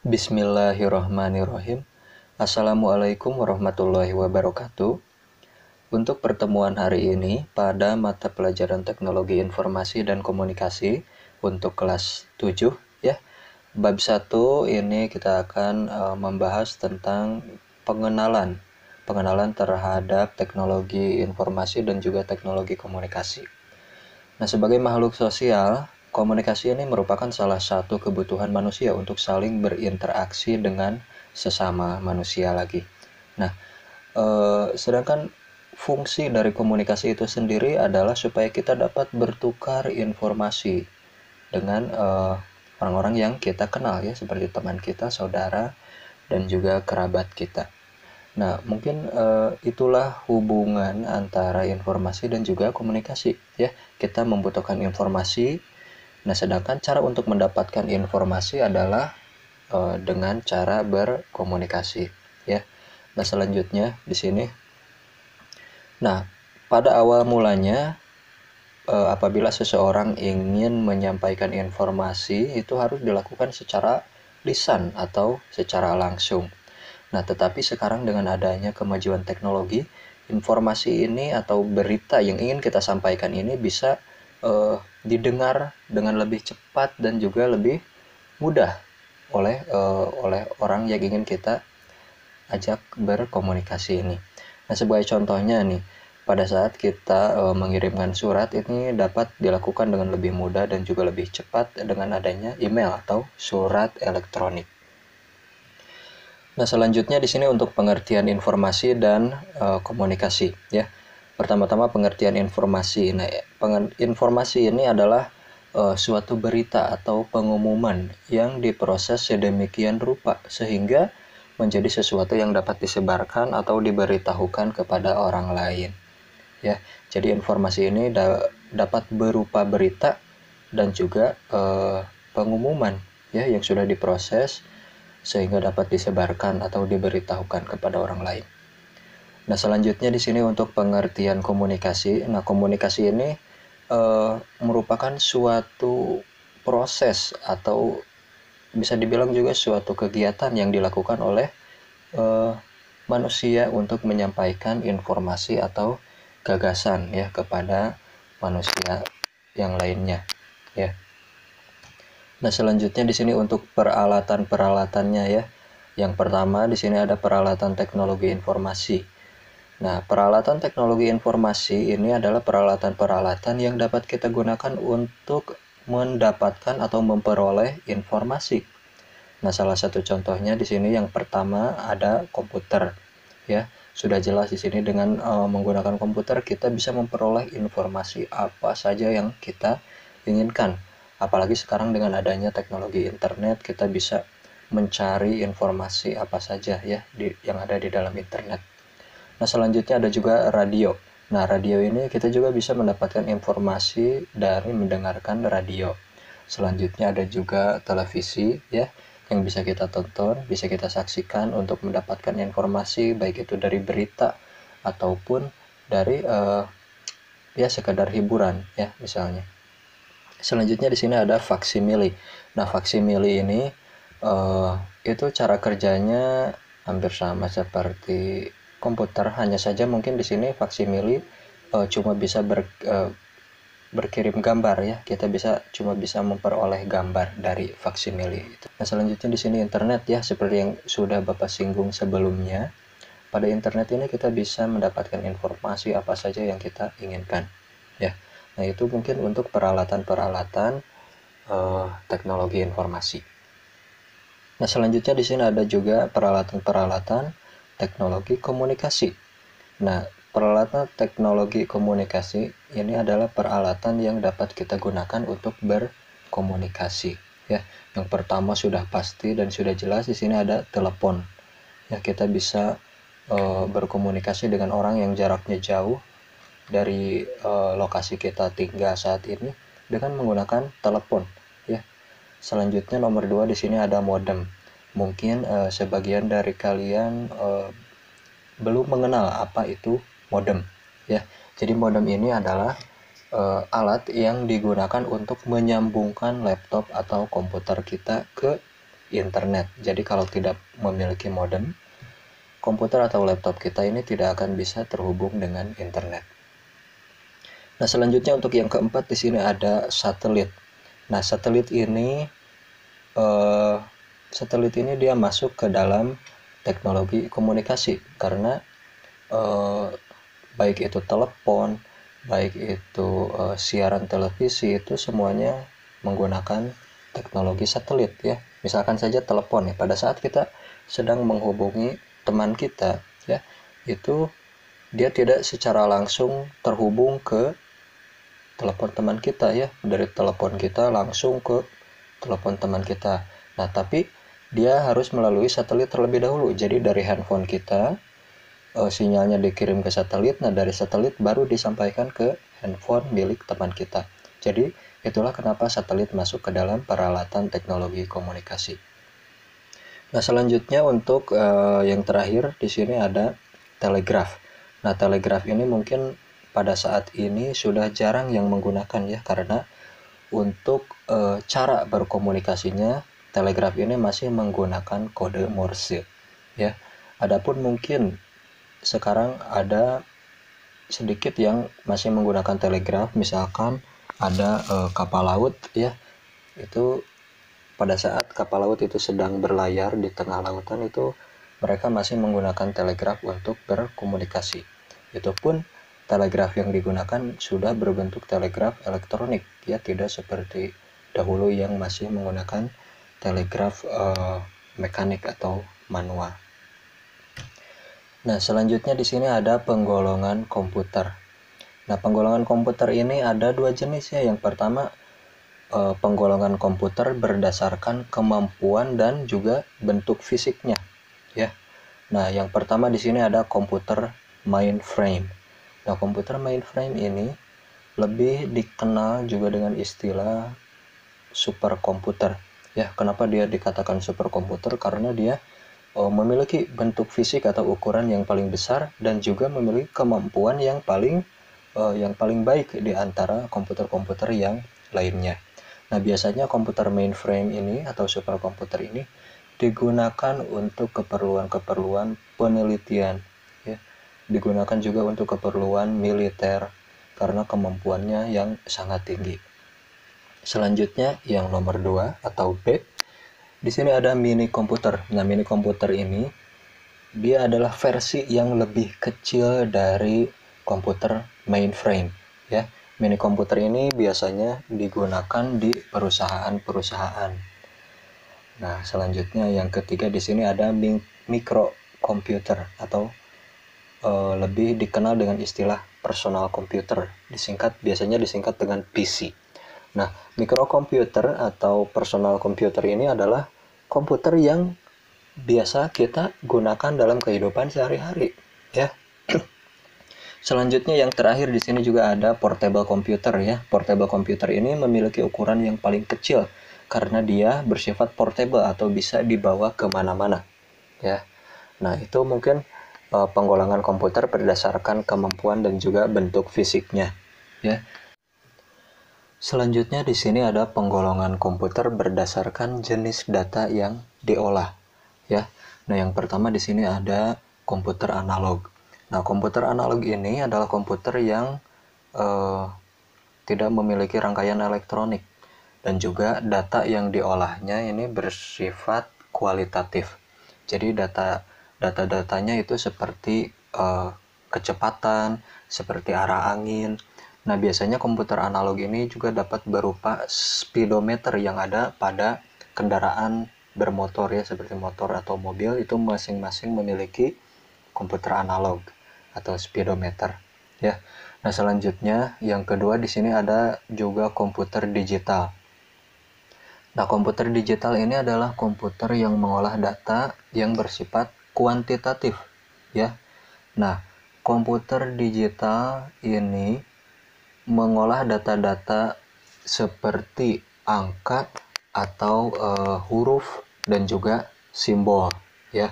Bismillahirrahmanirrahim. Assalamualaikum warahmatullahi wabarakatuh. Untuk pertemuan hari ini pada mata pelajaran Teknologi Informasi dan Komunikasi untuk kelas 7 ya. Bab 1 ini kita akan membahas tentang pengenalan terhadap teknologi informasi dan juga teknologi komunikasi. Nah, sebagai makhluk sosial, komunikasi ini merupakan salah satu kebutuhan manusia untuk saling berinteraksi dengan sesama manusia lagi. Nah, sedangkan fungsi dari komunikasi itu sendiri adalah supaya kita dapat bertukar informasi dengan orang-orang yang kita kenal ya, seperti teman kita, saudara, dan juga kerabat kita. Nah, mungkin itulah hubungan antara informasi dan juga komunikasi ya. Kita membutuhkan informasi. Nah, sedangkan cara untuk mendapatkan informasi adalah dengan cara berkomunikasi ya. Nah, selanjutnya di sini. Nah, pada awal mulanya apabila seseorang ingin menyampaikan informasi itu harus dilakukan secara lisan atau secara langsung. Nah, tetapi sekarang dengan adanya kemajuan teknologi, informasi ini atau berita yang ingin kita sampaikan ini bisa didengar dengan lebih cepat dan juga lebih mudah oleh orang yang ingin kita ajak berkomunikasi ini. Nah, sebagai contohnya nih, pada saat kita mengirimkan surat ini dapat dilakukan dengan lebih mudah dan juga lebih cepat dengan adanya email atau surat elektronik. Nah, selanjutnya di sini untuk pengertian informasi dan komunikasi ya. Pertama-tama pengertian informasi. Nah, informasi ini adalah suatu berita atau pengumuman yang diproses sedemikian rupa sehingga menjadi sesuatu yang dapat disebarkan atau diberitahukan kepada orang lain. Ya, jadi informasi ini dapat berupa berita dan juga pengumuman ya yang sudah diproses sehingga dapat disebarkan atau diberitahukan kepada orang lain. Nah, selanjutnya di sini untuk pengertian komunikasi. Nah, komunikasi ini merupakan suatu proses atau bisa dibilang juga suatu kegiatan yang dilakukan oleh manusia untuk menyampaikan informasi atau gagasan ya kepada manusia yang lainnya ya. Nah, selanjutnya di sini untuk peralatan-peralatannya ya. Yang pertama di sini ada peralatan teknologi informasi. Nah, peralatan teknologi informasi ini adalah peralatan-peralatan yang dapat kita gunakan untuk mendapatkan atau memperoleh informasi. Nah, salah satu contohnya di sini yang pertama ada komputer ya. Sudah jelas di sini dengan menggunakan komputer kita bisa memperoleh informasi apa saja yang kita inginkan. Apalagi sekarang dengan adanya teknologi internet kita bisa mencari informasi apa saja ya yang ada di dalam internet. Nah, selanjutnya ada juga radio. Nah, radio ini kita juga bisa mendapatkan informasi dari mendengarkan radio. Selanjutnya ada juga televisi ya yang bisa kita tonton, bisa kita saksikan untuk mendapatkan informasi baik itu dari berita ataupun dari ya sekedar hiburan ya misalnya. Selanjutnya di sini ada faksimili. Nah, faksimili ini itu cara kerjanya hampir sama seperti komputer, hanya saja mungkin di sini faksimili cuma bisa berkirim gambar ya. Kita cuma bisa memperoleh gambar dari faksimili itu. Nah, selanjutnya di sini internet ya, seperti yang sudah Bapak singgung sebelumnya. Pada internet ini kita bisa mendapatkan informasi apa saja yang kita inginkan ya. Nah, itu mungkin untuk peralatan-peralatan teknologi informasi. Nah, selanjutnya di sini ada juga peralatan-peralatan teknologi komunikasi. Nah, peralatan teknologi komunikasi ini adalah peralatan yang dapat kita gunakan untuk berkomunikasi ya. Yang pertama sudah pasti dan sudah jelas di sini ada telepon. Ya, kita bisa berkomunikasi dengan orang yang jaraknya jauh dari lokasi kita tinggal saat ini dengan menggunakan telepon ya. Selanjutnya nomor 2 di sini ada modem. Mungkin sebagian dari kalian belum mengenal apa itu modem ya. Jadi modem ini adalah alat yang digunakan untuk menyambungkan laptop atau komputer kita ke internet. Jadi kalau tidak memiliki modem, komputer atau laptop kita ini tidak akan bisa terhubung dengan internet. Nah, selanjutnya untuk yang keempat di sini ada satelit. Nah, satelit ini dia masuk ke dalam teknologi komunikasi karena baik itu telepon, baik itu siaran televisi, itu semuanya menggunakan teknologi satelit ya. Misalkan saja telepon ya, pada saat kita sedang menghubungi teman kita ya, itu dia tidak secara langsung terhubung ke telepon teman kita ya, dari telepon kita langsung ke telepon teman kita. Nah, tapi dia harus melalui satelit terlebih dahulu. Jadi dari handphone kita sinyalnya dikirim ke satelit, nah dari satelit baru disampaikan ke handphone milik teman kita. Jadi itulah kenapa satelit masuk ke dalam peralatan teknologi komunikasi. Nah, selanjutnya untuk yang terakhir di sini ada telegraf. Nah, telegraf ini mungkin pada saat ini sudah jarang yang menggunakan ya, karena untuk cara berkomunikasinya telegraf ini masih menggunakan kode Morse ya. Adapun mungkin sekarang ada sedikit yang masih menggunakan telegraf, misalkan ada kapal laut ya, itu pada saat kapal laut itu sedang berlayar di tengah lautan, itu mereka masih menggunakan telegraf untuk berkomunikasi. Itu pun telegraf yang digunakan sudah berbentuk telegraf elektronik ya, tidak seperti dahulu yang masih menggunakan telegraf mekanik atau manual. Nah, selanjutnya di sini ada penggolongan komputer. Nah, penggolongan komputer ini ada dua jenis ya. Yang pertama penggolongan komputer berdasarkan kemampuan dan juga bentuk fisiknya ya. Nah, yang pertama di sini ada komputer mainframe. Nah, komputer mainframe ini lebih dikenal juga dengan istilah superkomputer ya. Kenapa dia dikatakan superkomputer? Karena dia memiliki bentuk fisik atau ukuran yang paling besar dan juga memiliki kemampuan yang paling baik di antara komputer-komputer yang lainnya. Nah, biasanya komputer mainframe ini atau superkomputer ini digunakan untuk keperluan-keperluan penelitian ya. Digunakan juga untuk keperluan militer karena kemampuannya yang sangat tinggi. Selanjutnya yang nomor 2 atau B, di sini ada mini komputer. Nah, mini komputer ini dia adalah versi yang lebih kecil dari komputer mainframe ya. Mini komputer ini biasanya digunakan di perusahaan-perusahaan. Nah, selanjutnya yang ketiga di sini ada mikrokomputer atau lebih dikenal dengan istilah personal computer. Biasanya disingkat dengan PC. Nah, mikrokomputer atau personal computer ini adalah komputer yang biasa kita gunakan dalam kehidupan sehari-hari ya. Selanjutnya yang terakhir di sini juga ada portable computer ya. Portable computer ini memiliki ukuran yang paling kecil karena dia bersifat portable atau bisa dibawa kemana-mana ya. Nah, itu mungkin penggolongan komputer berdasarkan kemampuan dan juga bentuk fisiknya ya. Selanjutnya di sini ada penggolongan komputer berdasarkan jenis data yang diolah ya. Nah, yang pertama di sini ada komputer analog. Nah, komputer analog ini adalah komputer yang tidak memiliki rangkaian elektronik dan juga data yang diolahnya ini bersifat kualitatif. Jadi data-datanya itu seperti kecepatan, seperti arah angin. Nah, biasanya komputer analog ini juga dapat berupa speedometer yang ada pada kendaraan bermotor ya, seperti motor atau mobil, itu masing-masing memiliki komputer analog atau speedometer ya. Nah, selanjutnya yang kedua di sini ada juga komputer digital. Nah, komputer digital ini adalah komputer yang mengolah data yang bersifat kuantitatif ya. Nah, komputer digital ini mengolah data-data seperti angka atau huruf dan juga simbol ya.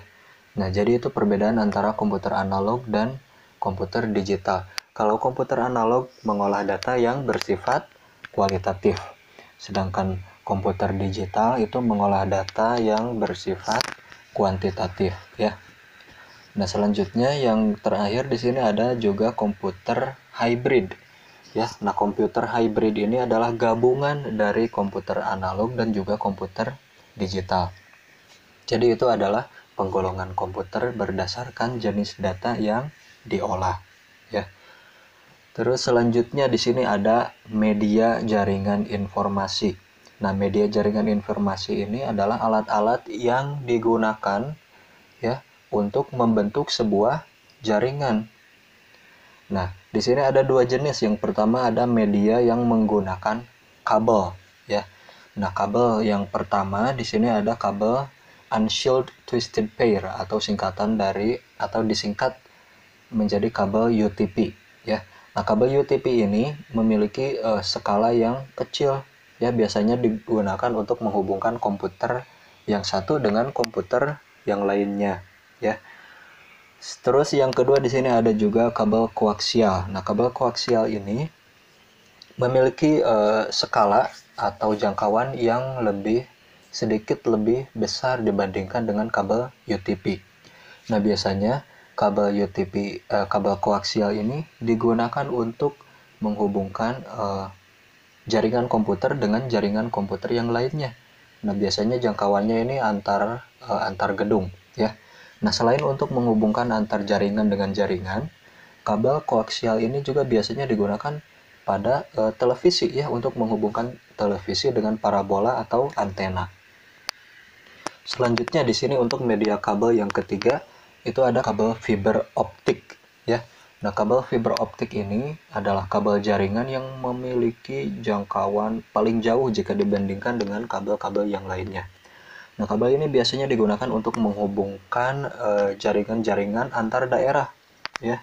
Nah, jadi itu perbedaan antara komputer analog dan komputer digital. Kalau komputer analog mengolah data yang bersifat kualitatif, sedangkan komputer digital itu mengolah data yang bersifat kuantitatif ya. Nah, selanjutnya yang terakhir di sini ada juga komputer hybrid ya. Nah, komputer hybrid ini adalah gabungan dari komputer analog dan juga komputer digital. Jadi itu adalah penggolongan komputer berdasarkan jenis data yang diolah ya. Terus selanjutnya di sini ada media jaringan informasi. Nah, media jaringan informasi ini adalah alat-alat yang digunakan ya untuk membentuk sebuah jaringan. Nah, di sini ada dua jenis. Yang pertama ada media yang menggunakan kabel ya. Nah, kabel yang pertama di sini ada kabel unshielded twisted pair atau singkatan dari atau disingkat menjadi kabel UTP ya. Nah, kabel UTP ini memiliki skala yang kecil ya, biasanya digunakan untuk menghubungkan komputer yang satu dengan komputer yang lainnya ya. Terus yang kedua di sini ada juga kabel koaksial. Nah, kabel koaksial ini memiliki skala atau jangkauan yang sedikit lebih besar dibandingkan dengan kabel UTP. Nah, biasanya kabel UTP, kabel koaksial ini digunakan untuk menghubungkan jaringan komputer dengan jaringan komputer yang lainnya. Nah, biasanya jangkauannya ini antar gedung ya. Nah, selain untuk menghubungkan antar jaringan dengan jaringan, kabel koaksial ini juga biasanya digunakan pada televisi ya, untuk menghubungkan televisi dengan parabola atau antena. Selanjutnya di sini untuk media kabel yang ketiga itu ada kabel fiber optik ya. Nah, kabel fiber optik ini adalah kabel jaringan yang memiliki jangkauan paling jauh jika dibandingkan dengan kabel-kabel yang lainnya. Nah, kabel ini biasanya digunakan untuk menghubungkan jaringan-jaringan antar daerah ya.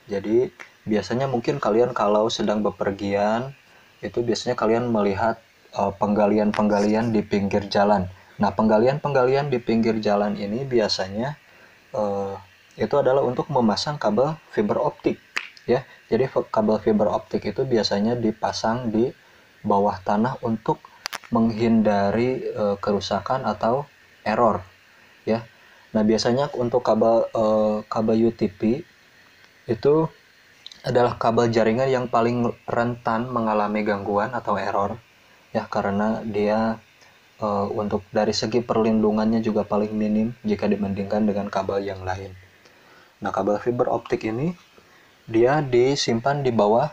Jadi biasanya mungkin kalian kalau sedang bepergian itu biasanya kalian melihat penggalian-penggalian di pinggir jalan. Nah, penggalian-penggalian di pinggir jalan ini biasanya itu adalah untuk memasang kabel fiber optik ya. Jadi kabel fiber optik itu biasanya dipasang di bawah tanah untuk menghindari kerusakan atau error ya. Nah, biasanya untuk kabel UTP itu adalah kabel jaringan yang paling rentan mengalami gangguan atau error ya, karena dia untuk dari segi perlindungannya juga paling minim jika dibandingkan dengan kabel yang lain. Nah, kabel fiber optik ini dia disimpan di bawah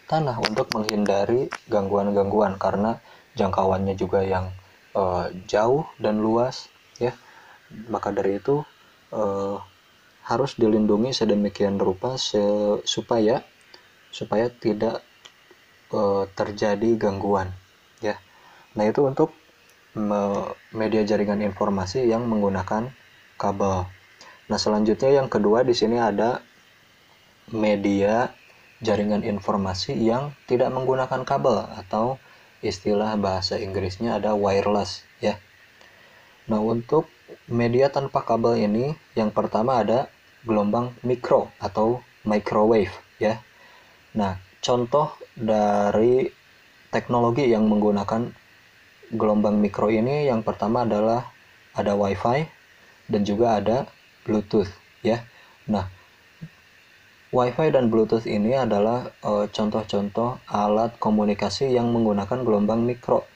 tanah untuk menghindari gangguan-gangguan karena jangkauannya juga yang jauh dan luas ya. Maka dari itu harus dilindungi sedemikian rupa supaya tidak terjadi gangguan ya. Nah, itu untuk media jaringan informasi yang menggunakan kabel. Nah, selanjutnya yang kedua di sini ada media jaringan informasi yang tidak menggunakan kabel atau istilah bahasa Inggrisnya ada wireless ya. Nah, untuk media tanpa kabel ini yang pertama ada gelombang mikro atau microwave ya. Nah, contoh dari teknologi yang menggunakan gelombang mikro ini yang pertama adalah ada WiFi dan juga ada Bluetooth ya. Nah, WiFi dan Bluetooth ini adalah contoh-contoh alat komunikasi yang menggunakan gelombang mikro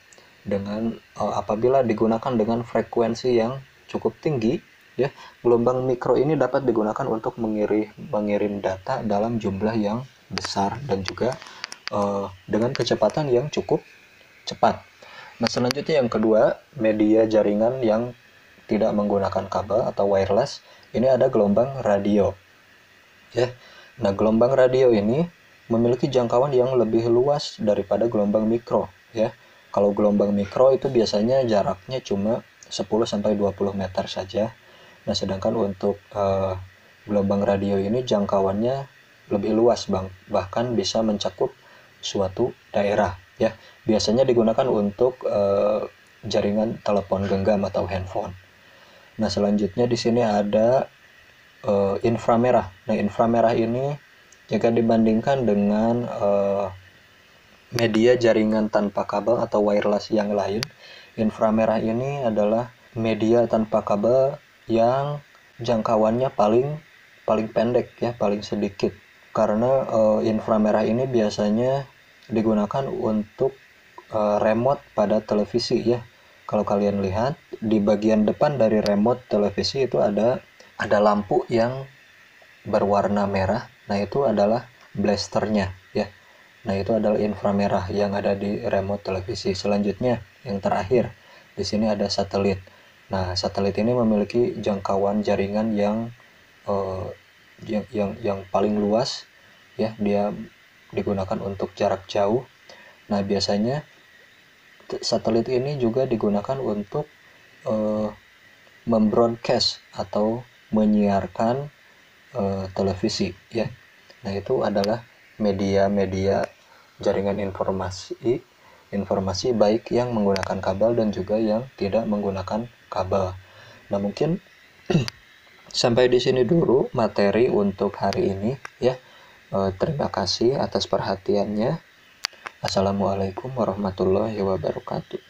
dengan apabila digunakan dengan frekuensi yang cukup tinggi ya. Gelombang mikro ini dapat digunakan untuk mengirim data dalam jumlah yang besar dan juga dengan kecepatan yang cukup cepat. Nah, selanjutnya yang kedua, media jaringan yang tidak menggunakan kabel atau wireless, ini ada gelombang radio. Ya. Nah, gelombang radio ini memiliki jangkauan yang lebih luas daripada gelombang mikro, ya. Kalau gelombang mikro itu biasanya jaraknya cuma 10-20 meter saja. Nah, sedangkan untuk gelombang radio ini jangkauannya lebih luas, bahkan bisa mencakup suatu daerah, ya. Biasanya digunakan untuk jaringan telepon genggam atau handphone. Nah, selanjutnya di sini ada inframerah. Nah, inframerah ini jika dibandingkan dengan media jaringan tanpa kabel atau wireless yang lain, inframerah ini adalah media tanpa kabel yang jangkauannya paling pendek ya, paling sedikit. Karena inframerah ini biasanya digunakan untuk remote pada televisi ya. Kalau kalian lihat di bagian depan dari remote televisi itu ada lampu yang berwarna merah. Nah, itu adalah blasternya ya. Nah, itu adalah inframerah yang ada di remote televisi. Selanjutnya, yang terakhir, di sini ada satelit. Nah, satelit ini memiliki jangkauan jaringan yang paling luas ya. Dia digunakan untuk jarak jauh. Nah, biasanya satelit ini juga digunakan untuk membroadcast atau menyiarkan televisi ya. Nah, itu adalah media-media jaringan informasi baik yang menggunakan kabel dan juga yang tidak menggunakan kabel. Nah, mungkin sampai di sini dulu materi untuk hari ini ya. Terima kasih atas perhatiannya. Assalamualaikum warahmatullahi wabarakatuh.